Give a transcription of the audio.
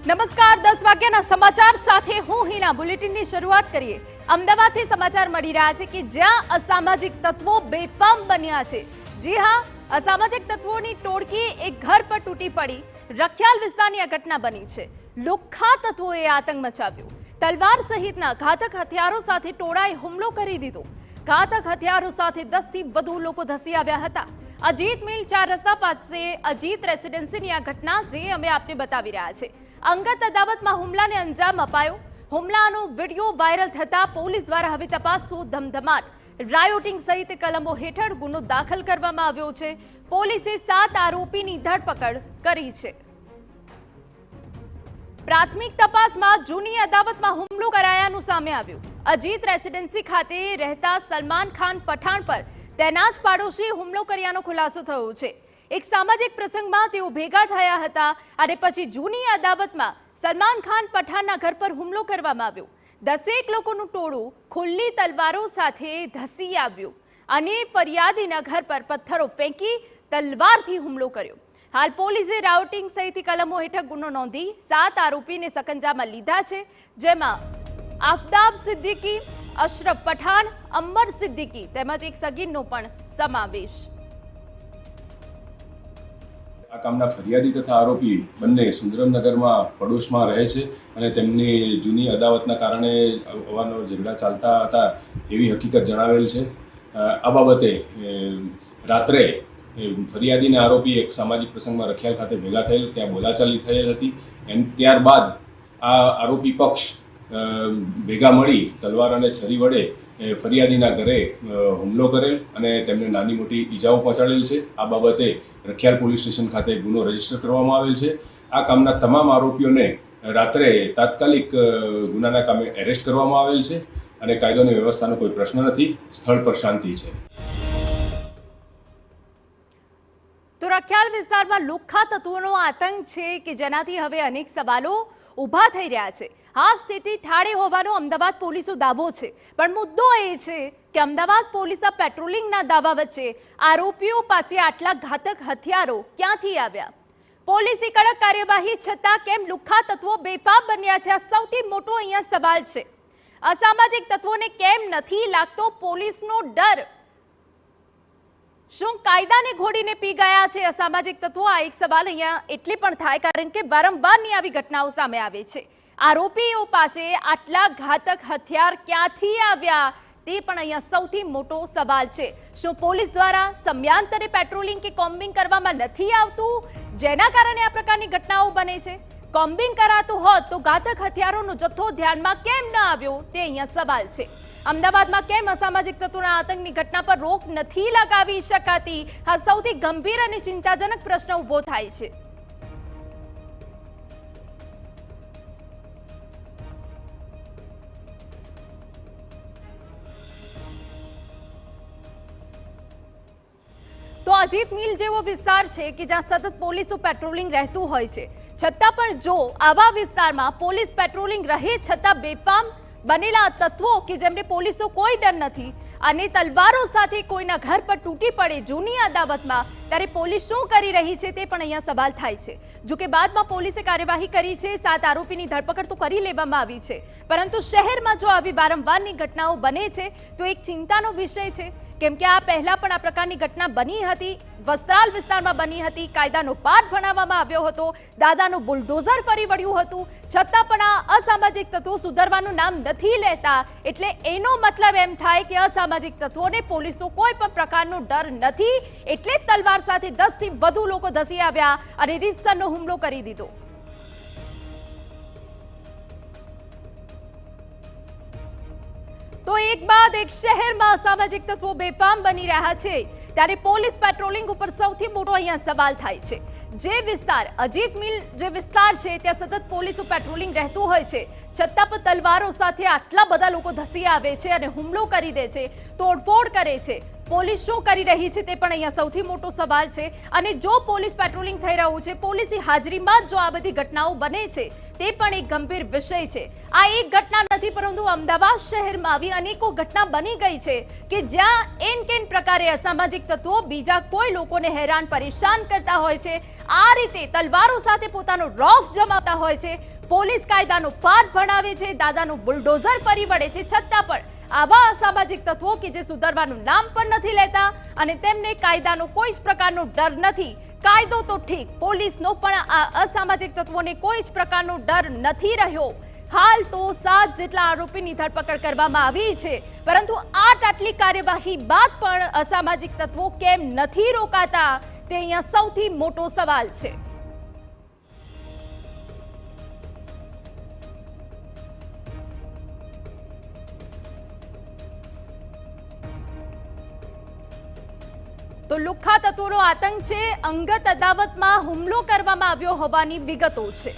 નમસ્કાર 10 વાગ્યાના સમાચાર સાથે હું હિના બુલેટિનની શરૂઆત કરીએ। અમદાવાદથી સમાચાર મળી રહ્યા છે કે જ્યાં અસામાજિક તત્વો બેફામ બન્યા છે। જી હા, અસામાજિક તત્વોની ટોળકી એક ઘર પર તૂટી પડી। રખિયાલ વિસ્તારની આ ઘટના બની છે। લુખ્ખા તત્વોએ આતંક મચાવ્યો। તલવાર સહિતના ઘાતક હથિયારો સાથે ટોળાએ હુમલો કરી દીધો। ઘાતક હથિયારો સાથે 10 થી વધુ લોકો ધસી આવ્યા હતા। અજીત મિલ 4 રસ્તા પાસે અજીત રેસિડેન્સીની આ ઘટના જે અમે આપને બતાવી રહ્યા છે। અંગત અદાવતમાં હુમલાને અંજામ અપાયો। હુમલાનો વિડીયો વાયરલ થતા પોલીસ દ્વારા હવે તપાસનો ધમધમાટ। રાયોટિંગ સહિત કલમો હેઠળ ગુનો દાખલ કરવામાં આવ્યો છે। પોલીસે 7 આરોપીની ધરપકડ કરી છે। પ્રાથમિક તપાસમાં જૂની અદાવતમાં હુમલો કરાયાનું સામે આવ્યું। અજીત રેસિડેન્સી ખાતે રહેતા સલમાન ખાન પઠાણ પર તેના જ પાડોશી હુમલો કર્યાનો ખુલાસો થયો છે। એક સામાજિક પ્રસંગમાં તેઓ ભેગા થયા હતા અને પછી જૂની અદાવતમાં સલમાન ખાન પઠાણના ઘર પર હુમલો કરવામાં આવ્યો। 10 લોકોનું ટોળું ખુલ્લી તલવારો સાથે ધસી આવ્યું અને ફરિયાદીના ઘર પર પથ્થરો ફેંકી તલવારથી હુમલો કર્યો। હાલ પોલીસે રાઉટિંગ સહિત કલમો હેઠળ ગુનો નોંધી 7 આરોપીને સકંજામાં લીધા છે, જેમાં આફતાબ સિદ્દીકી, અશરફ પઠાણ, અમર સિદ્દીકી તેમજ એક સગીરનો પણ સમાવેશ। આ કામના ફરિયાદી તથા આરોપી બંને સુંદરમનગરમાં પડોશમાં રહે છે અને તેમની જૂની અદાવતના કારણે અવારનવાર ઝઘડા ચાલતા હતા એવી હકીકત જણાવેલ છે। આ બાબતે રાત્રે ફરિયાદીને આરોપી એક સામાજિક પ્રસંગમાં રખિયાલ ખાતે ભેગા થયેલ, ત્યાં બોલાચાલી થયેલ હતી અને ત્યારબાદ આ આરોપી પક્ષ ભેગા મળી તલવાર અને છરી વડે ફરિયાદીના ઘરે હુમલો કરેલ અને તેમને નાની મોટી ઈજાઓ પહોંચાડેલ છે। આ બાબતે રખિયાલ પોલીસ સ્ટેશન ખાતે ગુનો રજીસ્ટર કરવામાં આવેલ છે। આ કામના તમામ આરોપીઓને રાત્રે તાત્કાલિક ગુનાના કામે એરેસ્ટ કરવામાં આવેલ છે અને કાયદો અને વ્યવસ્થાનો કોઈ પ્રશ્ન નથી। સ્થળ પર શાંતિ છે। તો રખિયાલ વિસ્તારમાં લુખ્ખા તત્વોનો આતંક છે કે જેનાથી હવે અનેક સવાલો ઊભા થઈ રહ્યા છે। આ સ્થિતિ ઠારે હોવાનો અમદાવાદ પોલીસનો દાવો છે, પણ મુદ્દો એ છે કે અમદાવાદ પોલીસના પેટ્રોલિંગના દાવા વચ્ચે આરોપીઓ પાસે આટલા ઘાતક હથિયારો ક્યાંથી આવ્યા? પોલીસે કડક કાર્યવાહી છતાં કેમ લુખ્ખા તત્વો બેફામ બન્યા છે? આ સૌથી મોટો અહીંયા સવાલ છે। અસામાજિક તત્વોને કેમ નથી લાગતો પોલીસનો ડર? શું કાયદાને ઘોડીને પી ગયા છે અસામાજિક તત્વો? આ એક સવાલ અહીંયા એટલે પણ થાય કારણ કે વારંવારની આવી ઘટનાઓ સામે આવે છે। આરોપીઓ પાસે આટલા ઘાતક હથિયાર ક્યાંથી આવ્યા તે પણ અહીંયા સૌથી મોટો સવાલ છે। શું પોલીસ દ્વારા સમયાંતરે પેટ્રોલિંગ કે કોમ્બિંગ કરવામાં નથી આવતું, જેના કારણે આ પ્રકારની ઘટનાઓ બને છે? કોમ્બિંગ કરાતું હોત તો ઘાતક હથિયારોનો જથ્થો ધ્યાનમાં કેમ ન આવ્યો તે અહીંયા સવાલ છે। અમદાવાદમાં કેમ અસામાજિક તત્વોના આતંકની ઘટના પર રોક નથી લગાવી શકાતી? આ સૌથી ગંભીર અને ચિંતાજનક પ્રશ્ન ઊભો થાય છે। તો અજીત મિલ જેવો વિસ્તાર છે કે જ્યાં સતત પોલીસનું પેટ્રોલિંગ રહેતું હોય છે, છતાં પણ જો આવા વિસ્તારમાં પોલીસ પેટ્રોલિંગ રહે છતાં બેફામ બનેલા તત્વો કે જેમને પોલીસનો કોઈ ડર નથી અને તલવારો સાથે કોઈના ઘર પર તૂટી પડે જૂની અદાવતમાં, ત્યારે પોલીસ શું કરી રહી છે તે પણ અહીંયા સવાલ થાય છે। જો કે બાદમાં પોલીસે કાર્યવાહી કરી છે, 7 આરોપીની ધરપકડ તો કરી લેવામાં આવી છે, પરંતુ શહેરમાં જો આવી વારંવારની ઘટનાઓ બને છે તો એક ચિંતાનો વિષય છે, કેમ કે આ પહેલા પણ આ પ્રકારની ઘટના બની હતી। વસ્ત્રાલ વિસ્તારમાં બની હતી, કાયદાનો પાઠ ભણાવવામાં આવ્યો હતો, દાદાનું બુલડોઝર ફરી વળ્યું હતું, છતાં પણ આ અસામાજિક તત્વો સુધરવાનું નામ નથી લેતા। એટલે એનો મતલબ એમ થાય કે અસામાજિક તત્વોને પોલીસનો કોઈ પણ પ્રકારનો ડર નથી, એટલે જ તલવાર સાથે 10 થી વધુ લોકો ધસી આવ્યા અને રીતસરનો હુમલો કરી દીધો। તો એક બાદ એક શહેરમાં અસામાજિક તત્વો બેફામ બની રહ્યા છે, ત્યારે પોલીસ પેટ્રોલિંગ ઉપર સૌથી મોટો અહીંયા સવાલ થાય છે। જે વિસ્તાર અજીત મિલ જે વિસ્તાર છે ત્યાં સતત પોલીસનું પેટ્રોલિંગ રહેતું હોય છે, છતાં પણ તલવારો સાથે આટલા બધા લોકો ધસી આવે છે અને હુમલો કરી દે છે, તોડફોડ કરે છે। પોલીસ શું કરી રહી છે તે પણ અહીંયા સૌથી મોટો સવાલ છે। અને જો પોલીસ પેટ્રોલિંગ થઈ રહ્યું છે, પોલીસની હાજરીમાં જ જો આ બધી ઘટનાઓ બને છે તે પણ એક ગંભીર વિષય છે। આ એક ઘટના નથી, પરંતુ અમદાવાદ શહેરમાં આવી અનેકો ઘટના બની ગઈ છે કે જ્યાં એન પ્રકારે અસામાજિક તત્વો બીજા કોઈ લોકોને હેરાન પરેશાન કરતા હોય છે, આ રીતે તલવારો સાથે પોતાનો રોફ જમાવતા હોય છે, પોલીસ કાયદાનો પાઠ ભણાવે છે, દાદાનું બુલડોઝર ફરી વળે છે, છતાં પણ આવા અસામાજિક તત્વો કે જે સુધરવાનું નામ પણ નથી લેતા અને તેમને કાયદાનો કોઈ જ પ્રકારનો ડર નથી. કાયદો તો ઠીક, પોલીસનો પણ આ અસામાજિક તત્વોને કોઈ જ પ્રકારનો ડર નથી રહ્યો. હાલ તો 7 જેટલા આરોપીની ધરપકડ કરવામાં આવી છે, પરંતુ આટલી કાર્યવાહી બાદ પણ અસામાજિક તત્વો કેમ નથી રોકાતા તે અહીંયા સૌથી મોટો સવાલ છે. તો લુખ્ખા તત્વોનો આતંક છે, અંગત અદાવતમાં હુમલો કરવામાં આવ્યો હોવાની વિગતો છે.